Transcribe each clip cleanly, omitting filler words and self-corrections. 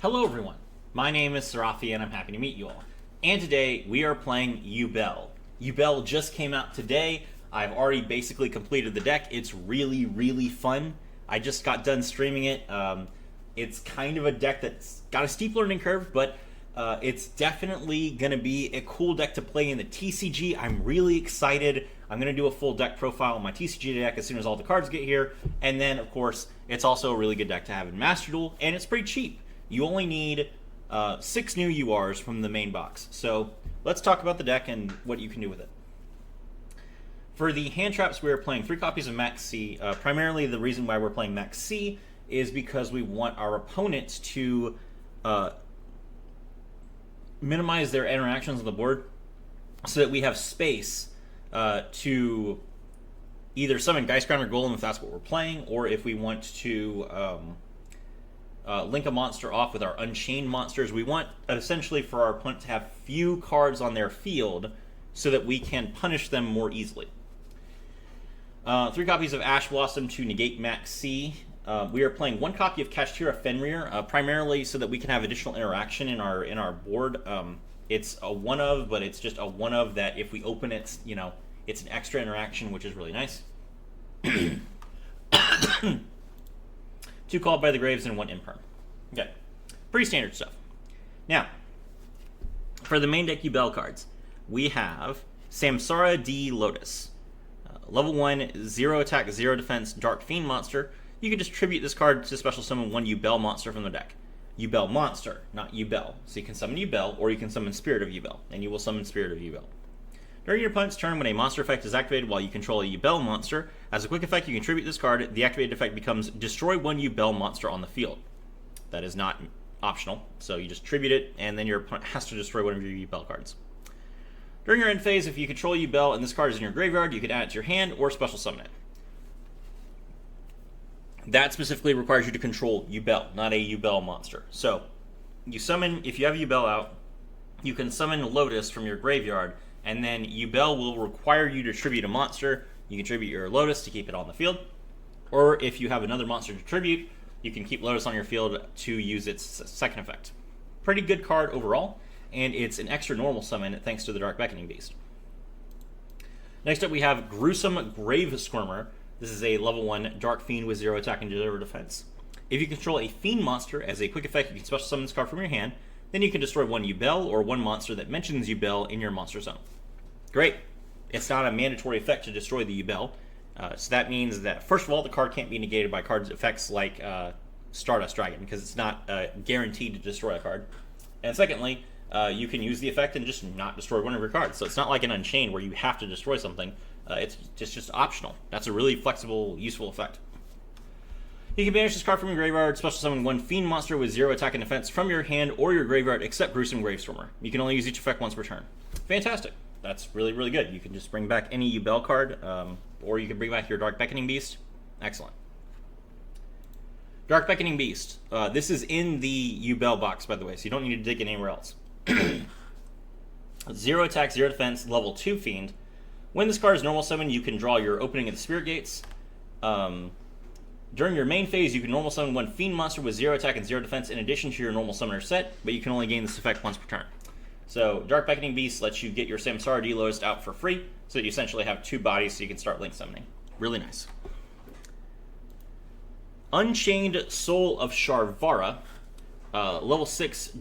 Hello everyone, my name is Sarafi and I'm happy to meet you all. And today we are playing Yubel. Yubel just came out today. I've already basically completed the deck. It's really fun. I just got done streaming it. It's kind of a deck that's got a steep learning curve, but it's definitely going to be a cool deck to play in the TCG. I'm really excited. I'm going to do a full deck profile on my TCG deck as soon as all the cards get here. And then, of course, it's also a really good deck to have in Master Duel, and it's pretty cheap. You only need 6 new URs from the main box. So let's talk about the deck and what you can do with it. For the hand traps, we are playing 3 copies of Max C. Primarily, the reason why we're playing Max C is because we want our opponents to minimize their interactions on the board so that we have space to either summon Geistgrinder Golem if that's what we're playing, or if we want to link a monster off with our Unchained monsters. We want essentially for our opponent to have few cards on their field so that we can punish them more easily. 3 copies of Ash Blossom to negate Max C. We are playing 1 copy of Kashtira Fenrir, primarily so that we can have additional interaction in our board. It's a one of, but it's just a one of that if we open it, it's an extra interaction, which is really nice. 2 Called by the Graves and 1 Imperm. Okay, pretty standard stuff. Now, for the main deck Yubel cards, we have Samsara D Lotus. Level 1, 0 attack, 0 defense, Dark Fiend monster. You can distribute this card to special summon 1 Yubel monster from the deck. Yubel monster, not Yubel. So you can summon Yubel, or you can summon Spirit of Yubel, and you will summon Spirit of Yubel. During your opponent's turn, when a monster effect is activated while you control a Yubel monster, as a quick effect you contribute this card, the activated effect becomes destroy 1 Yubel monster on the field. That is not optional, so you just tribute it, and then your opponent has to destroy one of your Yubel cards. During your end phase, if you control Yubel and this card is in your graveyard, you can add it to your hand or special summon it. That specifically requires you to control Yubel, not a Yubel monster. So, you summon, if you have Yubel out, you can summon Lotus from your graveyard, and then Yubel will require you to tribute a monster. You can tribute your Lotus to keep it on the field, or if you have another monster to tribute, you can keep Lotus on your field to use its second effect. Pretty good card overall, and it's an extra normal summon thanks to the Dark Beckoning Beast. Next up we have Gruesome Grave Squirmer. This is a level 1 Dark Fiend with 0 attack and 0 defense. If you control a Fiend monster, as a quick effect you can special summon this card from your hand, then you can destroy 1 Yubel or 1 monster that mentions Yubel in your monster zone. Great. It's not a mandatory effect to destroy the Yubel, so that means that, first of all, the card can't be negated by cards effects like Stardust Dragon, because it's not guaranteed to destroy a card. And secondly, you can use the effect and just not destroy one of your cards. So it's not like an Unchained where you have to destroy something. It's just optional. That's a really flexible, useful effect. You can banish this card from your graveyard, special summon 1 Fiend monster with 0 attack and defense from your hand or your graveyard, except Gruesome Gravestormer. You can only use each effect once per turn. Fantastic. That's really good. You can just bring back any Yubel card, or you can bring back your Dark Beckoning Beast. Excellent. Dark Beckoning Beast. This is in the Yubel box, by the way, so you don't need to dig it anywhere else. 0 attack, 0 defense, level 2 Fiend. When this card is normal summon, you can draw your Opening of the Spirit Gates. During your main phase, you can normal summon 1 Fiend monster with 0 attack and 0 defense in addition to your normal summoner set, but you can only gain this effect once per turn. So Dark Beckoning Beast lets you get your Samsara D Lotus out for free, so that you essentially have 2 bodies so you can start link summoning. Really nice. Unchained Soul of Sharvara. Level 6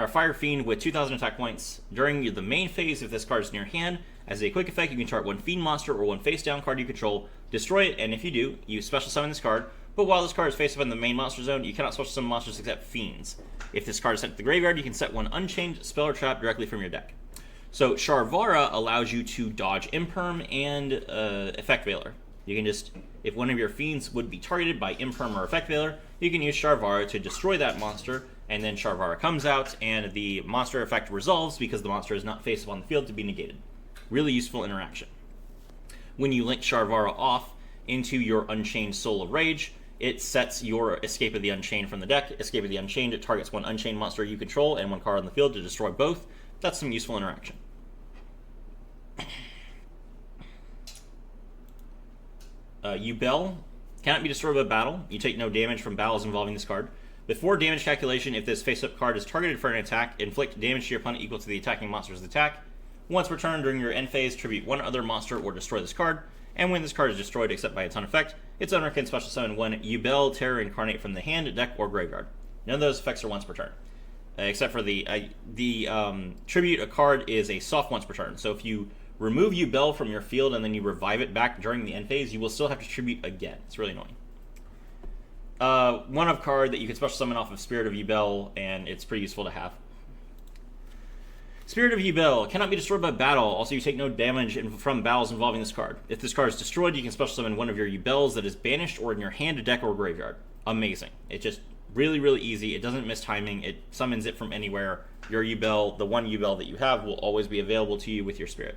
Fire Fiend with 2,000 attack points. During the main phase, if this card is in your hand, as a quick effect, you can target 1 Fiend monster or 1 face down card you control, destroy it, and if you do, you special summon this card. But while this card is face up in the main monster zone, you cannot special summon monsters except Fiends. If this card is sent to the graveyard, you can set 1 Unchained spell or trap directly from your deck. So Sharvara allows you to dodge Imperm and Effect Veiler. You can just, if one of your Fiends would be targeted by Imperm or Effect Veiler, you can use Sharvara to destroy that monster, and then Sharvara comes out, and the monster effect resolves because the monster is not face up on the field to be negated. Really useful interaction. When you link Sharvara off into your Unchained Soul of Rage, it sets your Escape of the Unchained from the deck. Escape of the Unchained, it targets 1 Unchained monster you control and 1 card on the field to destroy both. That's some useful interaction. Yubel cannot be destroyed by battle. You take no damage from battles involving this card. Before damage calculation, if this face-up card is targeted for an attack, inflict damage to your opponent equal to the attacking monster's attack. Once per turn during your end phase, tribute one other monster or destroy this card. And when this card is destroyed except by its own effect, its owner can special summon one Yubel Terror Incarnate from the hand, deck, or graveyard. None of those effects are once per turn. Except for the tribute a card is a soft once per turn. So if you remove Yubel from your field and then you revive it back during the end phase, you will still have to tribute again. It's really annoying. One of card that you can special summon off of Spirit of Yubel, and it's pretty useful to have. Spirit of Yubel cannot be destroyed by battle. Also, you take no damage from battles involving this card. If this card is destroyed, you can special summon one of your Yubels that is banished or in your hand, deck, or graveyard. Amazing. It just really, really easy. It doesn't miss timing. It summons it from anywhere. Your Yubel, the one Yubel that you have, will always be available to you with your Spirit.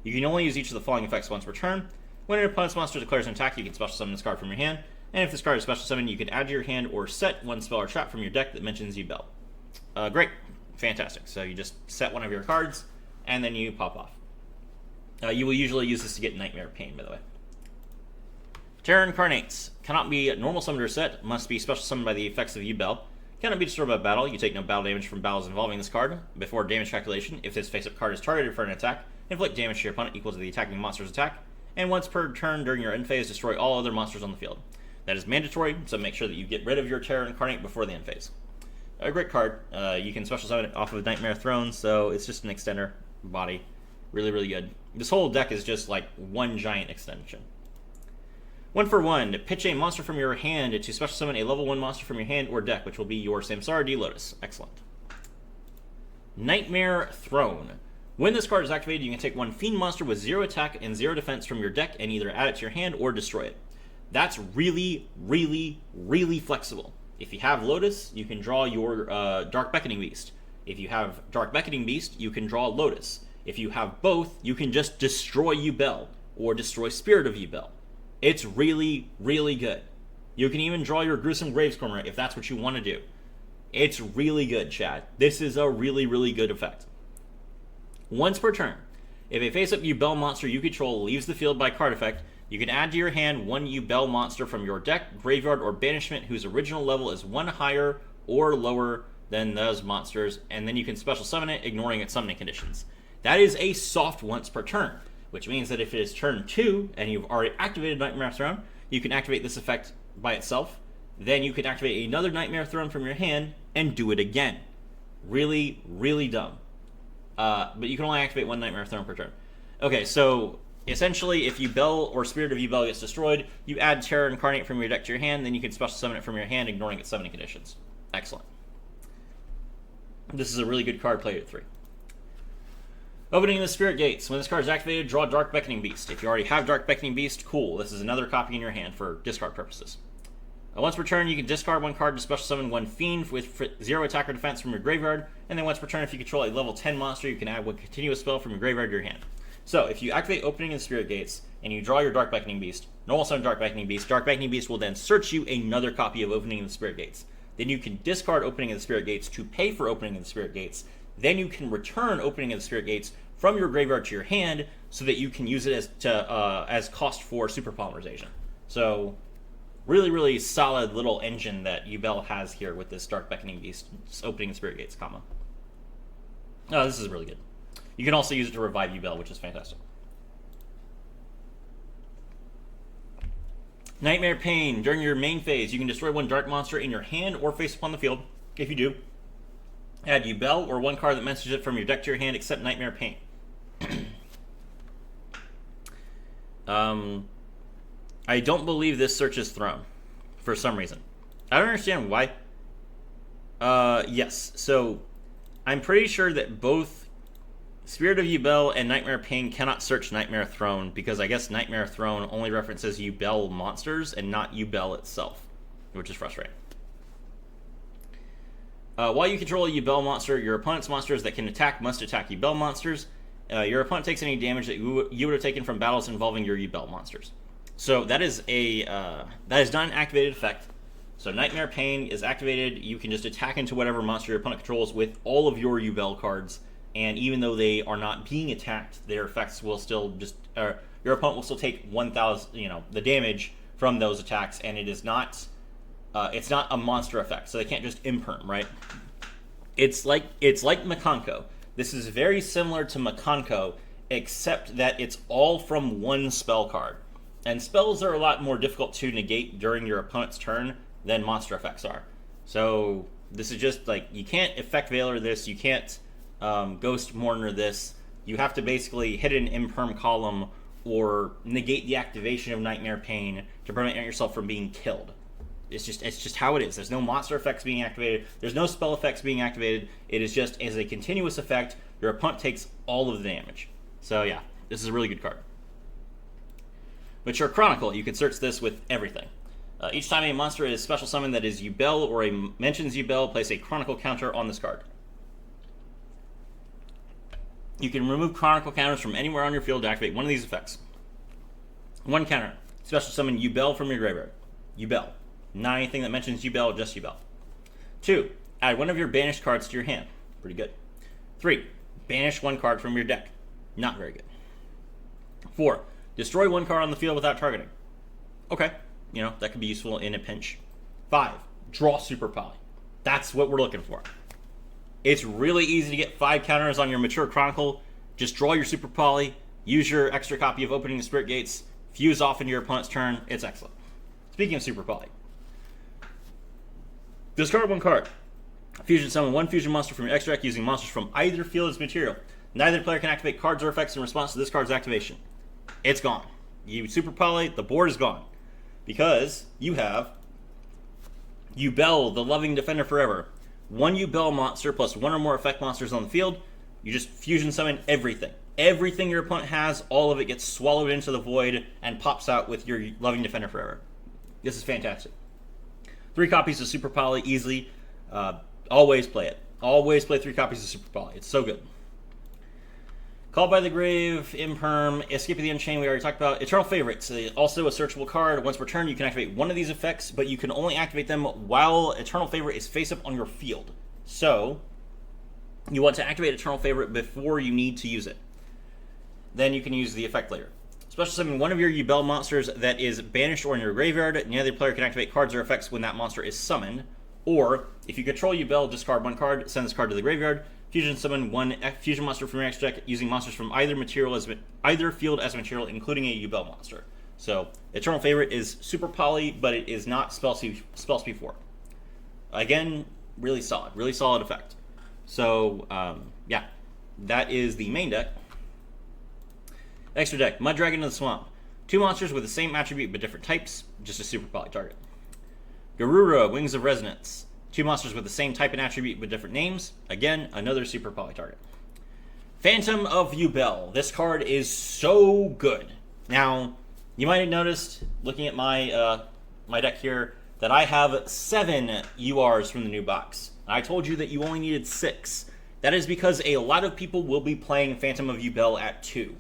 You can only use each of the following effects once per turn. When an opponent's monster declares an attack, you can special summon this card from your hand. And if this card is special summoned, you can add to your hand or set one spell or trap from your deck that mentions Yubel. Great. Fantastic. So you just set one of your cards, and then you pop off. You will usually use this to get Nightmare Pain, by the way. Terror Incarnates. Cannot be normal summoned or set. Must be special summoned by the effects of Yubel. Cannot be destroyed by battle. You take no battle damage from battles involving this card. Before damage calculation, if this face-up card is targeted for an attack, inflict damage to your opponent equal to the attacking monster's attack. And once per turn during your end phase, destroy all other monsters on the field. That is mandatory, so make sure that you get rid of your Terror Incarnate before the end phase. A great card. You can special summon it off of Nightmare Throne, so it's just an extender body. Really, really good. This whole deck is just like one giant extension. 1 for 1. Pitch a monster from your hand to special summon a level 1 monster from your hand or deck, which will be your Samsara D Lotus. Excellent. Nightmare Throne. When this card is activated, you can take one Fiend monster with 0 attack and 0 defense from your deck and either add it to your hand or destroy it. That's really, really, really flexible. If you have Lotus, you can draw your Dark Beckoning Beast. If you have Dark Beckoning Beast, you can draw Lotus. If you have both, you can just destroy Yubel or destroy Spirit of Yubel. It's really, really good. You can even draw your Gruesome Gravescorner if that's what you want to do. It's really good, Chad. This is a really, really good effect. Once per turn, if a face-up Yubel monster you control leaves the field by card effect, you can add to your hand one Yubel monster from your deck, graveyard, or banishment whose original level is 1 higher or lower than those monsters, and then you can special summon it, ignoring its summoning conditions. That is a soft once per turn, which means that if it is turn 2 and you've already activated Nightmare Throne, you can activate this effect by itself. Then you can activate another Nightmare Throne from your hand and do it again. Really, really dumb. But you can only activate one Nightmare Throne per turn. Okay, so essentially, if Yubel or Spirit of Yubel gets destroyed, you add Terror Incarnate from your deck to your hand, then you can special summon it from your hand, ignoring its summoning conditions. Excellent. This is a really good card, play at 3. Opening the Spirit Gates. When this card is activated, draw Dark Beckoning Beast. If you already have Dark Beckoning Beast, cool. This is another copy in your hand for discard purposes. Once per turn, you can discard one card to special summon one Fiend with 0 attack or defense from your graveyard, and then once per turn, if you control a level 10 monster, you can add one continuous spell from your graveyard to your hand. So, if you activate Opening the Spirit Gates, and you draw your Dark Beckoning Beast, normal summon Dark Beckoning Beast will then search you another copy of Opening the Spirit Gates. Then you can discard Opening of the Spirit Gates to pay for Opening of the Spirit Gates. Then you can return Opening of the Spirit Gates from your graveyard to your hand, so that you can use it as cost for Super Polymerization. So, really, really solid little engine that Yubel has here with this Dark Beckoning Beast Opening the Spirit Gates comma. Oh, this is really good. You can also use it to revive Yubel, which is fantastic. Nightmare Pain. During your main phase, you can destroy one dark monster in your hand or face upon the field. If you do, add Yubel or one card that mentions it from your deck to your hand, except Nightmare Pain. I don't believe this searches Throne for some reason. I don't understand why. Yes. So, I'm pretty sure that both Spirit of Yubel and Nightmare Pain cannot search Nightmare Throne, because I guess Nightmare Throne only references Yubel monsters and not Yubel itself, which is frustrating. While you control a Yubel monster, your opponent's monsters that can attack must attack Yubel monsters. Your opponent takes any damage that you would have taken from battles involving your Yubel monsters. So that is not an activated effect. So Nightmare Pain is activated. You can just attack into whatever monster your opponent controls with all of your Yubel cards. And even though they are not being attacked, their effects will still just... your opponent will still take 1,000, the damage from those attacks. And it is not It's not a monster effect, so they can't just imperm, right? It's like Mikanko. This is very similar to Mikanko, except that it's all from one spell card. And spells are a lot more difficult to negate during your opponent's turn than monster effects are. So this is just like, you can't Effect Veiler this, you can't Ghost Mourner this. You have to basically hit an imperm column or negate the activation of Nightmare Pain to prevent yourself from being killed. It's just how it is. There's no monster effects being activated. There's no spell effects being activated. It is just as a continuous effect. Your opponent takes all of the damage. So yeah, this is a really good card. Mature Chronicle. You can search this with everything. Each time a monster is special summoned that is Yubel or mentions Yubel, place a Chronicle counter on this card. You can remove Chronicle counters from anywhere on your field to activate one of these effects. One counter. Special summon Yubel from your graveyard. Yubel. Not anything that mentions Yubel, just Yubel. 2. Add one of your banished cards to your hand. Pretty good. 3. Banish one card from your deck. Not very good. 4. Destroy one card on the field without targeting. Okay. That could be useful in a pinch. 5. Draw Super Poly. That's what we're looking for. It's really easy to get 5 counters on your Mature Chronicle. Just draw your Super Poly, use your extra copy of Opening the Spirit Gates, fuse off into your opponent's turn. It's excellent. Speaking of Super Poly, discard one card. Fusion summon one fusion monster from your extra deck using monsters from either field as material. Neither player can activate cards or effects in response to this card's activation. It's gone. You Super Poly, the board is gone. Because you have Yubel, the Loving Defender Forever. One Yubel monster plus one or more effect monsters on the field. You just fusion summon everything. Everything your opponent has, all of it gets swallowed into the void and pops out with your Loving Defender Forever. This is fantastic. 3 copies of Super Poly easily. Always play it. Always play 3 copies of Super Poly. It's so good. Called by the Grave, Imperm, Escape of the Unchained, we already talked about. Eternal Favorites, also a searchable card. Once per turn, you can activate one of these effects, but you can only activate them while Eternal Favorite is face up on your field. So, you want to activate Eternal Favorite before you need to use it. Then you can use the effect later. Special summon one of your Yubel monsters that is banished or in your graveyard. Neither player can activate cards or effects when that monster is summoned. Or, if you control Yubel, discard one card, send this card to the graveyard. Fusion summon one fusion monster from your extra deck using monsters from either field as material, including a Yubel monster. So, Eternal Favorite is Super Poly, but it is not Spell Speed 4. Again, really solid effect. So, yeah, that is the main deck. Extra deck, Mud Dragon of the Swamp. 2 monsters with the same attribute but different types, just a Super Poly target. Garura, Wings of Resonance. 2 monsters with the same type and attribute but different names. Again, another Super Poly target. Phantom of Yubel. This card is so good. Now, you might have noticed, looking at my my deck here, that I have 7 URs from the new box. I told you that you only needed 6. That is because a lot of people will be playing Phantom of Yubel at 2.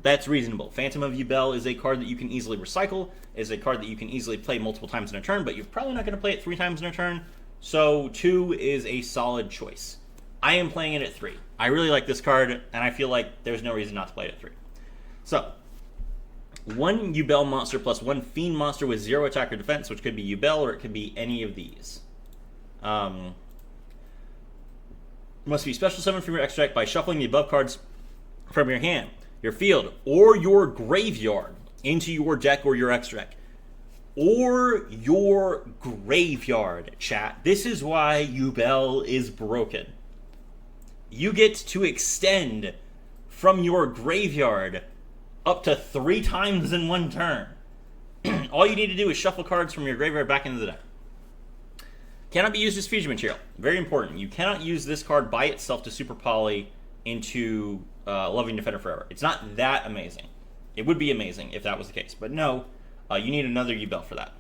That's reasonable. Phantom of Yubel is a card that you can easily recycle, is a card that you can easily play multiple times in a turn, but you're probably not going to play it 3 times in a turn, so 2 is a solid choice. I am playing it at 3. I really like this card, and I feel like there's no reason not to play it at 3. So, 1 Yubel monster plus 1 Fiend monster with 0 attack or defense, which could be Yubel or it could be any of these. Must be special summoned from your extra deck by shuffling the above cards from your hand, your field, or your graveyard into your deck or your extra deck. Or your graveyard, chat. This is why Yubel is broken. You get to extend from your graveyard up to 3 times in one turn. All you need to do is shuffle cards from your graveyard back into the deck. Cannot be used as fusion material. Very important. You cannot use this card by itself to Super Poly into Loving Defender Forever. It's not that amazing. It would be amazing if that was the case. But no, you need another Yubel for that.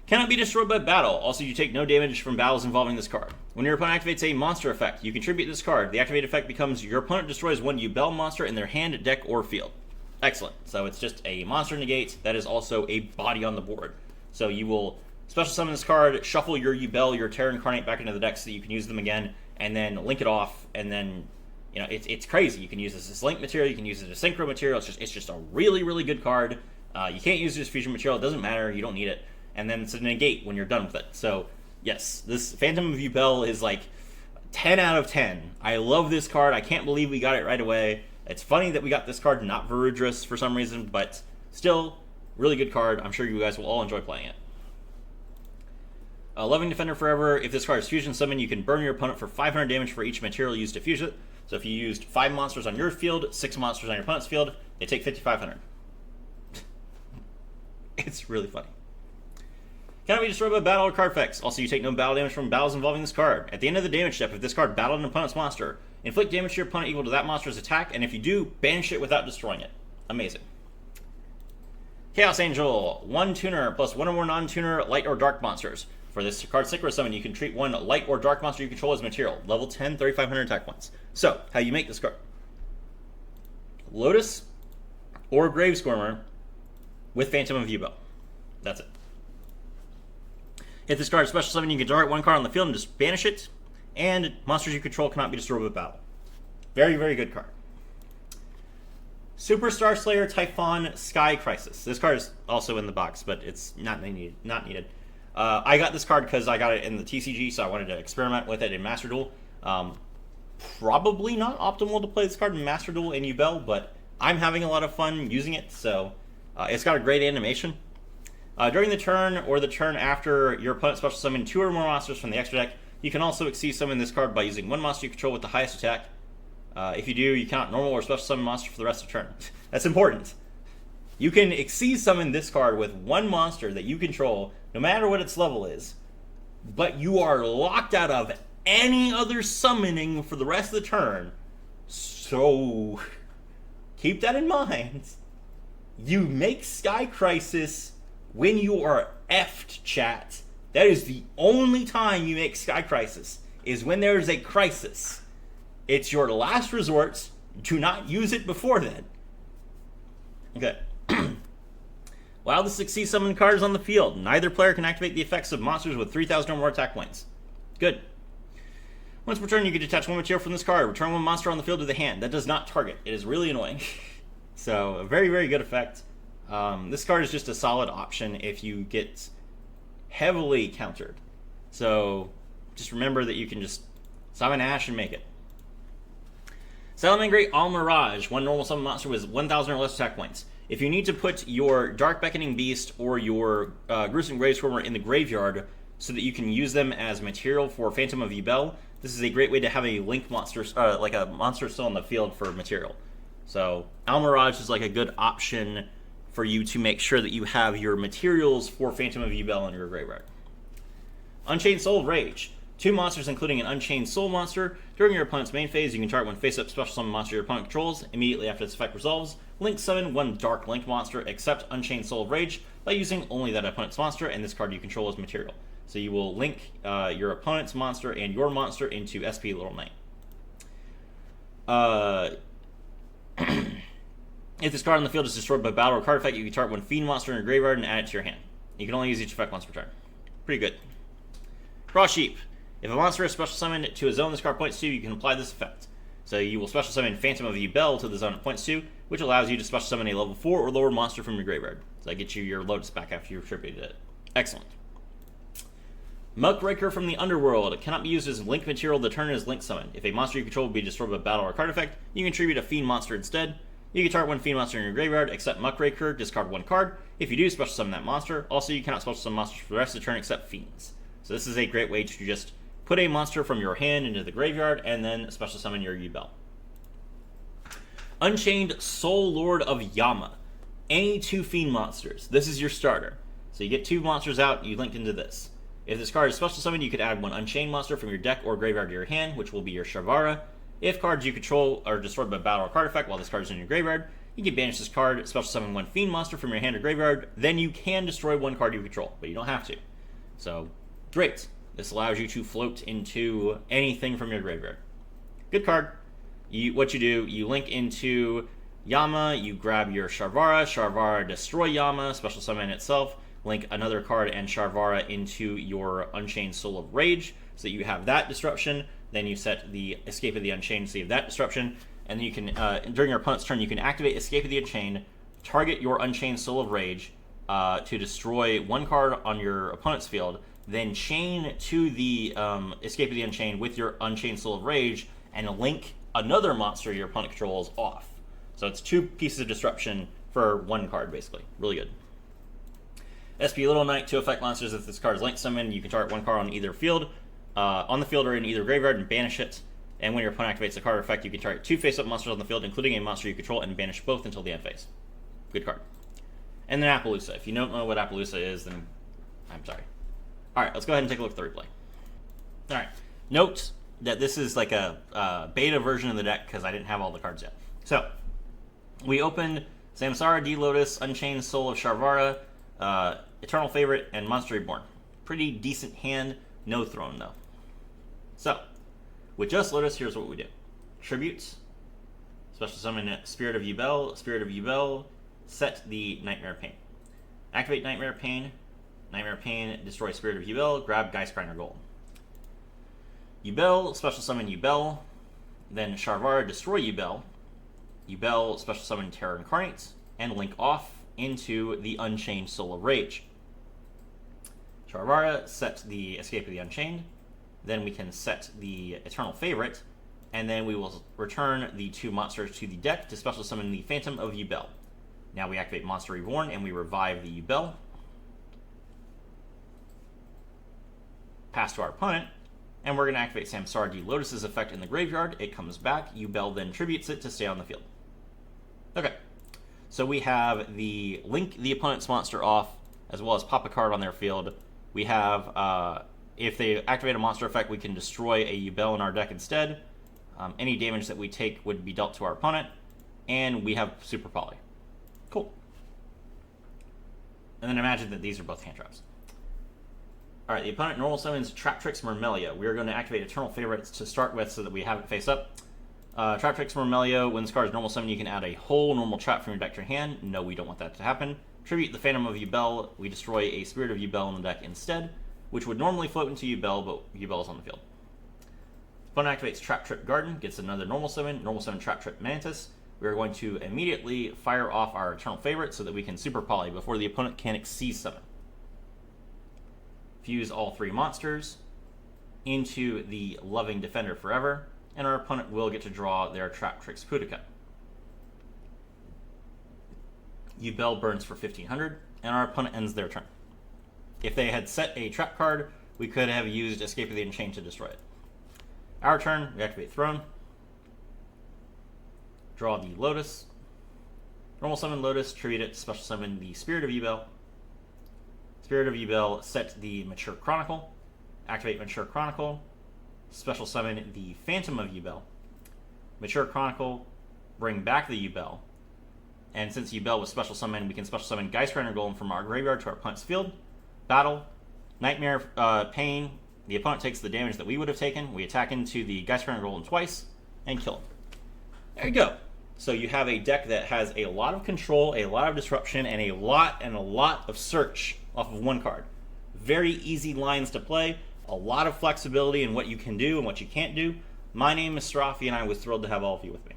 Cannot be destroyed by battle. Also, you take no damage from battles involving this card. When your opponent activates a monster effect, you contribute this card. The activated effect becomes your opponent destroys 1 Yubel monster in their hand, deck, or field. Excellent. So it's just a monster negate that is also a body on the board. So you will special summon this card, shuffle your Yubel, your Terra Incarnate back into the deck so that you can use them again, and then link it off, and then, you know, it's crazy. You can use this as link material, you can use it as synchro material. It's just a really, really good card. You can't use this fusion material. It doesn't matter. You don't need it. And then it's a negate when you're done with it. So, yes, this Phantom of Yubel is like 10 out of 10. I love this card. I can't believe we got it right away. It's funny that we got this card, not Verudrus for some reason, but still, really good card. I'm sure you guys will all enjoy playing it. Loving Defender Forever. If this card is fusion summon, you can burn your opponent for 500 damage for each material used to fuse it. So if you used 5 monsters on your field, 6 monsters on your opponent's field, they take 5,500. It's really funny. Cannot be destroyed by battle or card effects. Also, you take no battle damage from battles involving this card. At the end of the damage step, if this card battled an opponent's monster, inflict damage to your opponent equal to that monster's attack, and if you do, banish it without destroying it. Amazing. Chaos Angel. 1 tuner plus 1 or more non-tuner light or dark monsters. For this card synchro summon, you can treat 1 light or dark monster you control as material. Level 10, 3,500 attack points. So, how you make this card. Lotus or Grave Squirmer with Phantom of Yubel. That's it. If this card is special summon, you can target 1 card on the field and just banish it. And monsters you control cannot be destroyed with battle. Very, very good card. Superstar Slayer Typhon Sky Crisis. This card is also in the box, but it's not needed. I got this card because I got it in the TCG, so I wanted to experiment with it in Master Duel. Probably not optimal to play this card in Master Duel in Yubel, but I'm having a lot of fun using it, so it's got a great animation. During the turn or the turn after your opponent special summon 2 or more monsters from the extra deck, you can also exceed summon this card by using 1 monster you control with the highest attack. If you do, you cannot normal or special summon monster for the rest of the turn. That's important. You can exceed summon this card with 1 monster that you control, no matter what its level is, but you are locked out of any other summoning for the rest of the turn. So, keep that in mind. You make Sky Crisis when you are effed, chat. That is the only time you make Sky Crisis, is when there is a crisis. It's your last resort. Do not use it before then. Okay. While the succeed summon card is on the field, neither player can activate the effects of monsters with 3,000 or more attack points. Good. Once per turn, you can detach 1 material from this card. Return 1 monster on the field to the hand. That does not target. It is really annoying. So, a very, very good effect. This card is just a solid option if you get heavily countered. So, just remember that you can just summon Ash and make it. Salamangreat All Mirage. 1 normal summon monster with 1,000 or less attack points. If you need to put your Dark Beckoning Beast or your Gruesome Grave Swarmer in the graveyard so that you can use them as material for Phantom of Yubel, this is a great way to have a link monster, like a monster still on the field for material. So Al Mirage is like a good option for you to make sure that you have your materials for Phantom of Yubel in your graveyard. Unchained Soul Rage. 2 monsters, including an Unchained Soul monster. During your opponent's main phase, you can target 1 face-up special summon monster your opponent controls. Immediately after its effect resolves, link summon 1 Dark Link monster, except Unchained Soul of Rage, by using only that opponent's monster and this card you control as material. So you will link your opponent's monster and your monster into SP Little Knight. If this card on the field is destroyed by battle or card effect, you can target 1 Fiend monster in your graveyard and add it to your hand. You can only use each effect once per turn. Pretty good. Raw Sheep. If a monster is special summoned to a zone this card points to, you can apply this effect. So you will special summon Phantom of Yubel to the zone it points to, which allows you to special summon a level 4 or lower monster from your graveyard. So that gets you your Lotus back after you've attributed it. Excellent. Muckraker from the Underworld. It cannot be used as link material the turn it is link summoned. If a monster you control will be destroyed by battle or card effect, you can attribute a Fiend monster instead. You can target 1 Fiend monster in your graveyard, except Muckraker, discard 1 card. If you do, special summon that monster. Also, you cannot special summon monsters for the rest of the turn except Fiends. So this is a great way to just put a monster from your hand into the graveyard and then special summon your Yubel. Unchained Soul Lord of Yama. Any 2 Fiend monsters. This is your starter. So you get 2 monsters out, you link into this. If this card is special summoned, you could add 1 Unchained monster from your deck or graveyard to your hand, which will be your Shavara. If cards you control are destroyed by battle or card effect while this card is in your graveyard, you can banish this card, special summon 1 Fiend monster from your hand or graveyard, then you can destroy 1 card you control, but you don't have to. So, great. This allows you to float into anything from your graveyard. Good card. What you do, you link into Yama, you grab your Sharvara, Sharvara destroy Yama, special summon itself, link another card and Sharvara into your Unchained Soul of Rage, so that you have that disruption. Then you set the Escape of the Unchained, so you have that disruption, and then you can, during your opponent's turn, you can activate Escape of the Unchained, target your Unchained Soul of Rage to destroy one card on your opponent's field, then chain to the Escape of the Unchained with your Unchained Soul of Rage, and link another monster your opponent controls off. So it's 2 pieces of disruption for 1 card, basically. Really good. SP Little Knight, to affect monsters. If this card is link summoned, you can target 1 card on either field, on the field or in either graveyard, and banish it. And when your opponent activates a card effect, you can target 2 face-up monsters on the field, including a monster you control, and banish both until the end phase. Good card. And then Appaloosa. If you don't know what Appaloosa is, then I'm sorry. Alright, let's go ahead and take a look at the replay. Alright, note that this is like a beta version of the deck because I didn't have all the cards yet. So, we opened Samsara, D-Lotus, Unchained Soul of Sharvara, Eternal Favorite, and Monster Reborn. Pretty decent hand, no throne though. So, with just Lotus, here's what we do. Tributes, special summon Spirit of Yubel, set the Nightmare Pain. Activate Nightmare Pain, destroy Spirit of Yubel, grab Geistgrinder Golem. Yubel, special summon Yubel, then Sharvara, destroy Yubel, special summon Terror Incarnate, and link off into the Unchained Soul of Rage. Sharvara, set the Escape of the Unchained, then we can set the Eternal Favorite, and then we will return the 2 monsters to the deck to special summon the Phantom of Yubel. Now we activate Monster Reborn and we revive the Yubel. Pass to our opponent, and we're going to activate Samsara D-Lotus's effect in the graveyard. It comes back, Yubel then tributes it to stay on the field. Okay, so we have the link the opponent's monster off, as well as pop a card on their field. We have, if they activate a monster effect, we can destroy a Yubel in our deck instead. Any damage that we take would be dealt to our opponent, and we have Super Poly. Cool. And then imagine that these are both hand traps. Alright, the opponent normal summons Traptrix Myrmelia. We are going to activate Eternal Favorites to start with so that we have it face up. Traptrix Myrmelia, when this card is normal summon, you can add a whole normal trap from your deck to your hand. No, we don't want that to happen. Tribute the Phantom of Yubel. We destroy a Spirit of Yubel in the deck instead, which would normally float into Yubel, but Yubel is on the field. Opponent activates Trap Trip Garden, gets another normal summon Trap Trip Mantis. We are going to immediately fire off our Eternal Favorite so that we can Super Poly before the opponent can Exceed Summon. Fuse all 3 monsters into the Loving Defender Forever, and our opponent will get to draw their Traptrix Pudica. Yubel burns for 1500, and our opponent ends their turn. If they had set a trap card, we could have used Escape of the Unchained to destroy it. Our turn, we activate Throne, draw the Lotus, normal summon Lotus, tribute it, special summon the Spirit of Yubel. Spirit of Yubel, set the Mature Chronicle, activate Mature Chronicle, special summon the Phantom of Yubel. Mature Chronicle, bring back the Yubel, and since Yubel was special summoned, we can special summon Geistgrinder Golem from our graveyard to our opponent's field. Battle, Nightmare Pain, the opponent takes the damage that we would have taken. We attack into the Geistgrinder Golem twice, and kill him. There you go. So you have a deck that has a lot of control, a lot of disruption, and a lot of search off of 1 card. Very easy lines to play, a lot of flexibility in what you can do and what you can't do. My name is Serafi, and I was thrilled to have all of you with me.